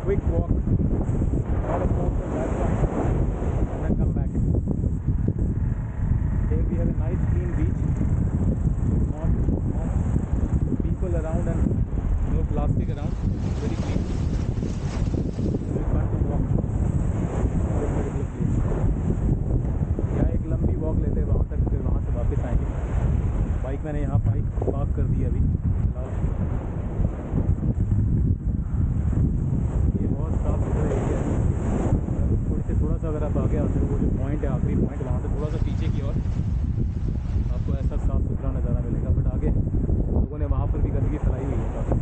Speaker 1: Quick walk, all of those to that point, and then come back. Here we have a nice clean beach, not much people around and no plastic around, very clean. So we want to walk this particular place. यहाँ एक लंबी walk लेते हैं वहाँ तक, फिर वहाँ से वापस आएंगे। बाइक मैंने यहाँ पार्क कर दी अभी फिलहाल। थोड़ा सा अगर आप आगे आते हो, वो जो पॉइंट है आखिरी पॉइंट, वहाँ से थोड़ा सा पीछे की ओर आपको ऐसा साफ़ सुथरा नज़ारा मिलेगा, बट आगे लोगों ने वहाँ पर भी गंदगी फैलाई हुई है काफ़ी।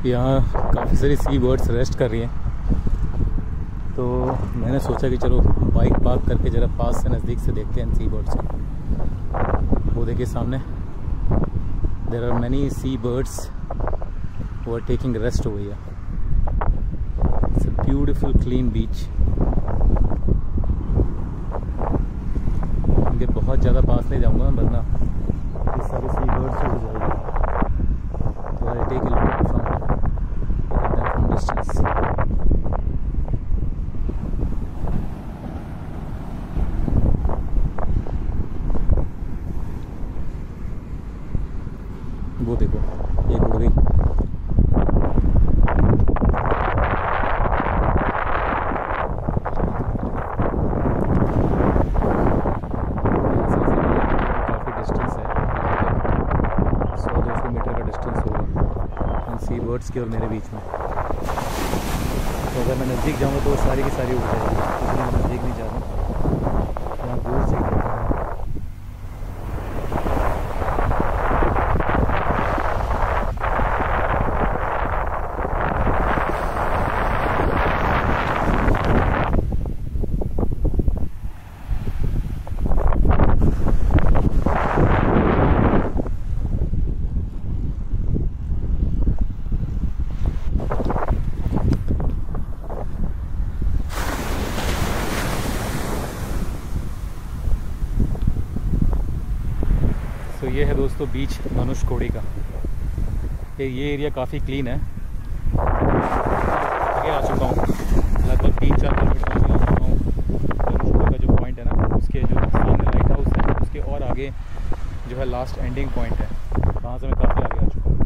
Speaker 1: यहाँ काफ़ी सारी सी बर्ड्स रेस्ट कर रही हैं, तो मैंने सोचा कि चलो बाइक पार्क करके ज़रा पास से नज़दीक से देखते हैं सी बर्ड्स को। वो देखिए सामने, there are many sea birds who are taking rest over here. It's a beautiful clean beach. इनके बहुत ज़्यादा पास नहीं जाऊँगा वरना ये सारे सी बर्ड्स उड़ जाएंगे। तो I take a look from distance. वो देखो एक उड़ गई। काफ़ी डिस्टेंस है, 100-200 मीटर का डिस्टेंस होगा इन सी बर्ड्स के और मेरे बीच में। तो अगर मैं नज़दीक जाऊँगा तो सारी की सारी उड़ जाएगी, इसलिए मैं नज़दीक नहीं जा रहा हूँ, यहाँ दूर से देखता हूँ। तो ये है दोस्तों बीच धनुषकोडी का। ये एरिया काफ़ी क्लीन है। आगे आ चुका हूँ, लगभग 3-4 किलोमीटर आगे आ चुका हूँ। धनुषकोडी का जो पॉइंट है ना, उसके जो सामने लाइट हाउस है उसके और आगे जो है लास्ट एंडिंग पॉइंट है, वहाँ से मैं काफ़ी आगे आ चुका हूँ।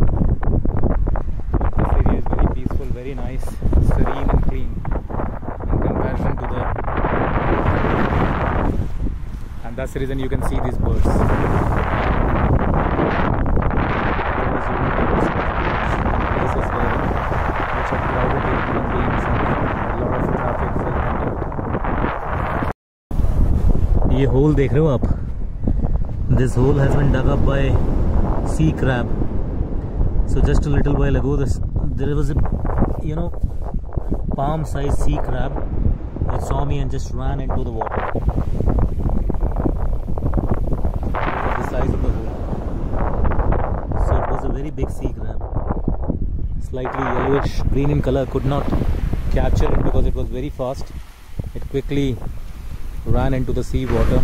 Speaker 1: This area is very peaceful, very nice, serene and clean in comparison to the, and that's the reason you can see these birds. ये होल देख रहे हो आप, this hole has been dug up by sea crab. So just a little while ago there was a palm sized sea crab that saw me and just ran into the water. The size of the hole. So it was a very big sea crab, slightly yellowish green in color. Could not capture it because it was very fast. It quickly ran into the sea water.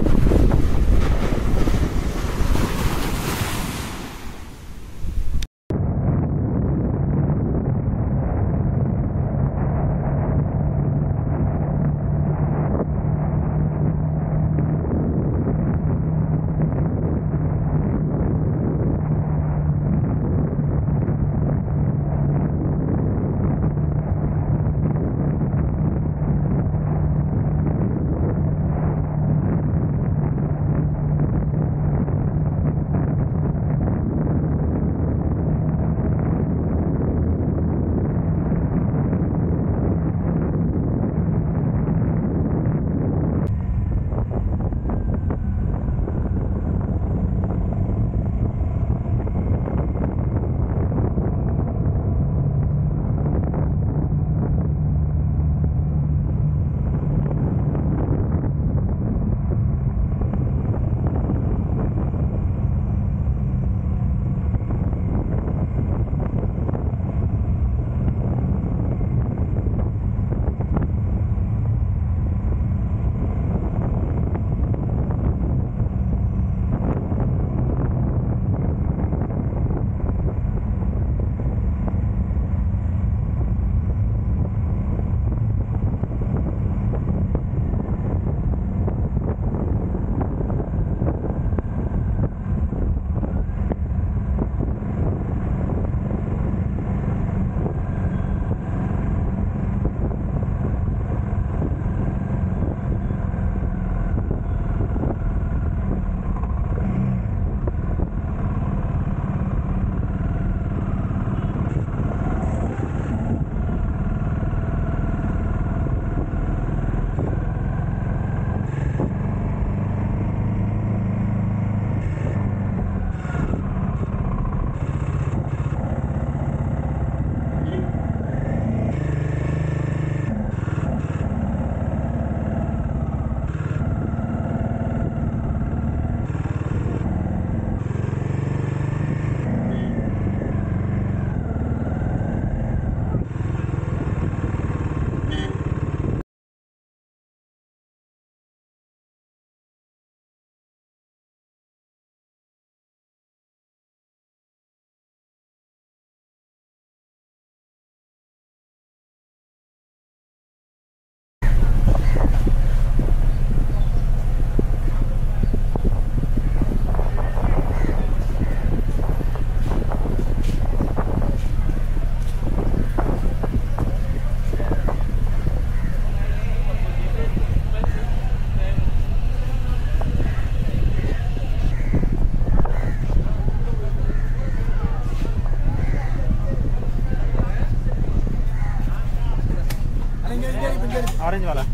Speaker 3: Orange वाला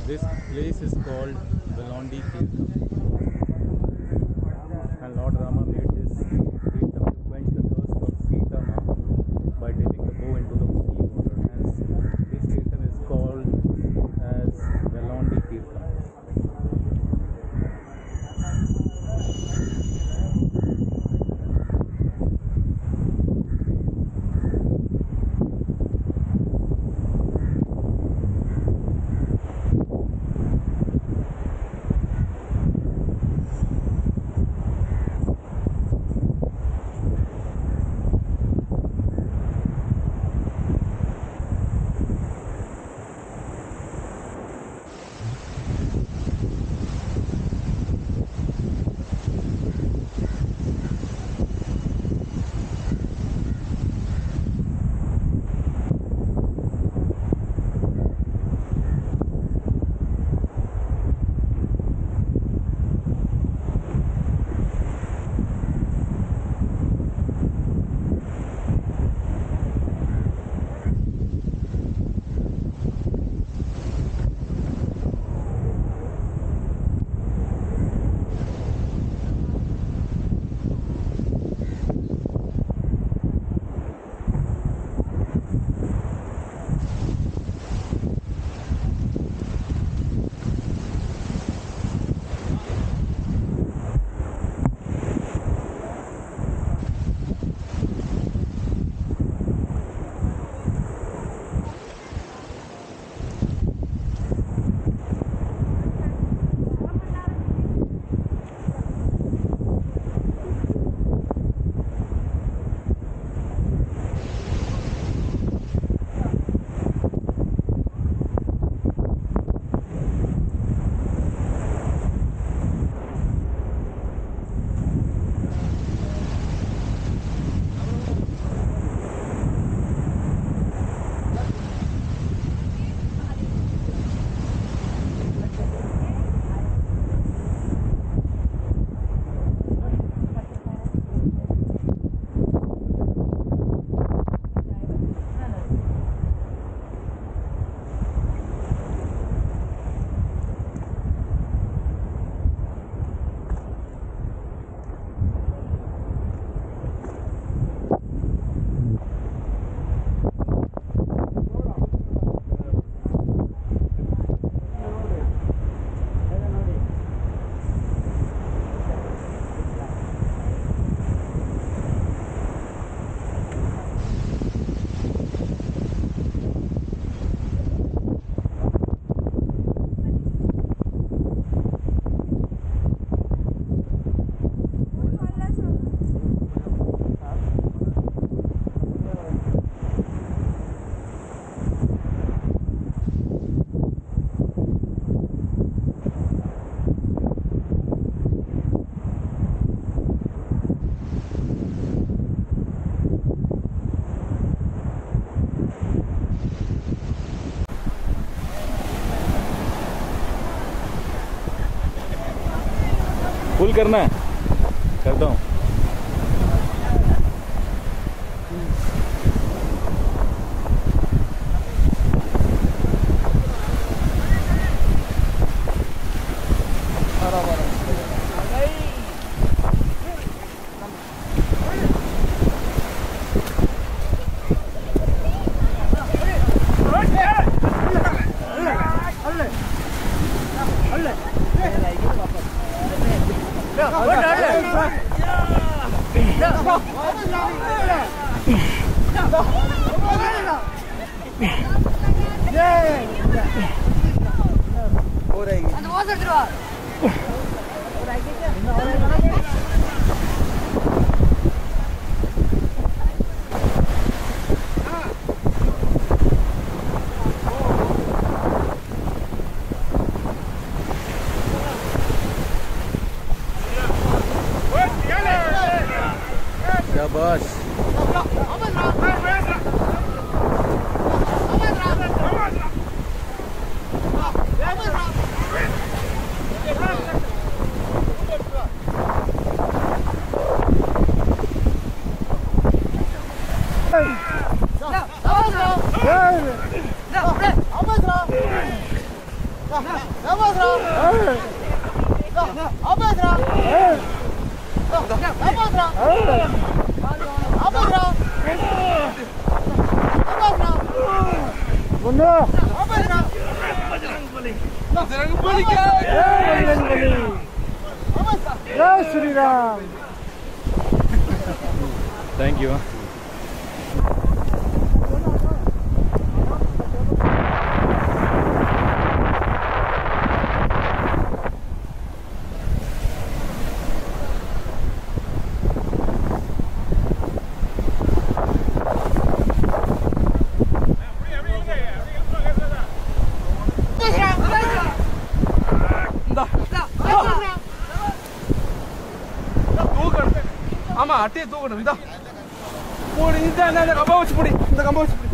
Speaker 1: This place is called Velondi Tirtham, and Lord Rama made this tirtham to quench the thirst of Sita Ma by dipping the bow into the sea water. Hence, this tirtham is called as Velondi Tirtham. करना है, करता हूँ। शाबाश।
Speaker 3: जय Shri Ram.
Speaker 1: Thank you.
Speaker 3: ஆமா அட்டையை தூக்கணும். இதா போடு, இந்த கம்பா வச்சு போடி, இந்த கம்பா வச்சு போடி.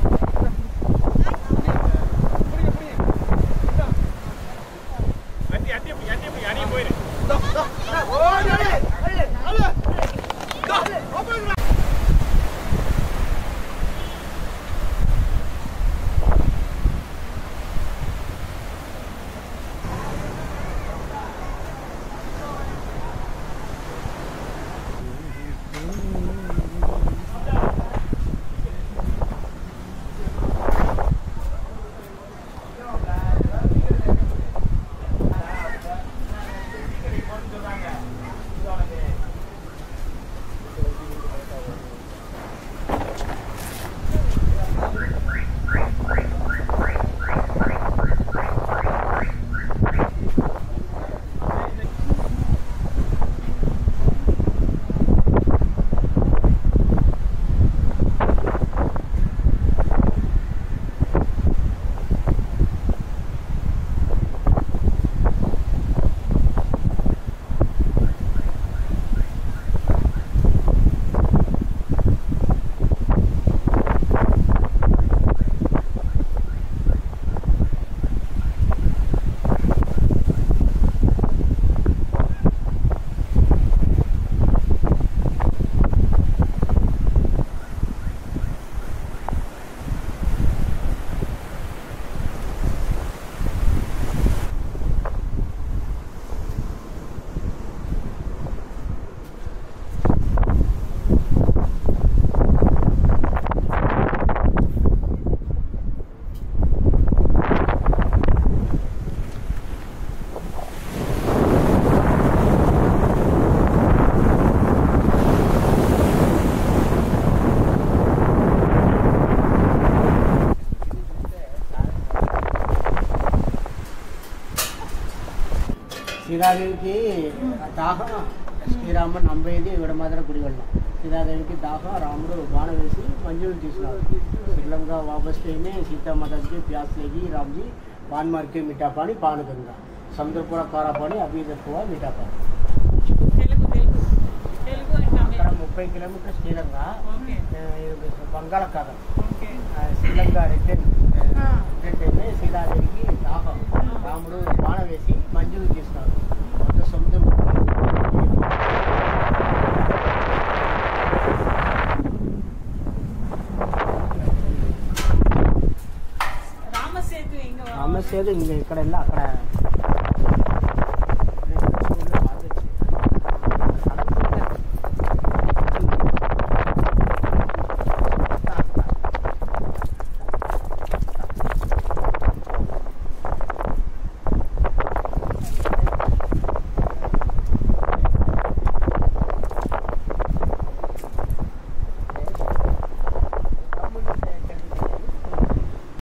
Speaker 2: సీతాదేవికి దాహం శ్రీరాముడు నమ్మేది ఇవిడ మాత్రం గుడి వెళ్ళాం. సీతాదేవికి దాహం రాముడు బాణ వేసి मंजूर తీసుకున్నారు. श्रीलंका वापस में सीता माता जी प्यास लगी, राम जी पान मार के मीठा पानी पान गंगा, समुद्र पूरा कारा पानी, अभी हुआ मीठा पानी. 30 కిలోమీటర్ శ్రీలంక, బంగాళాఖాతం. శ్రీలంక రిటర్న్ సీతాదేవికి దాహం రాముడు బాణ వేసి మంజూరు చేస్తున్నారు. మొత్తం సముద్రం సమస్య ఇక్కడ వెళ్ళి అక్కడ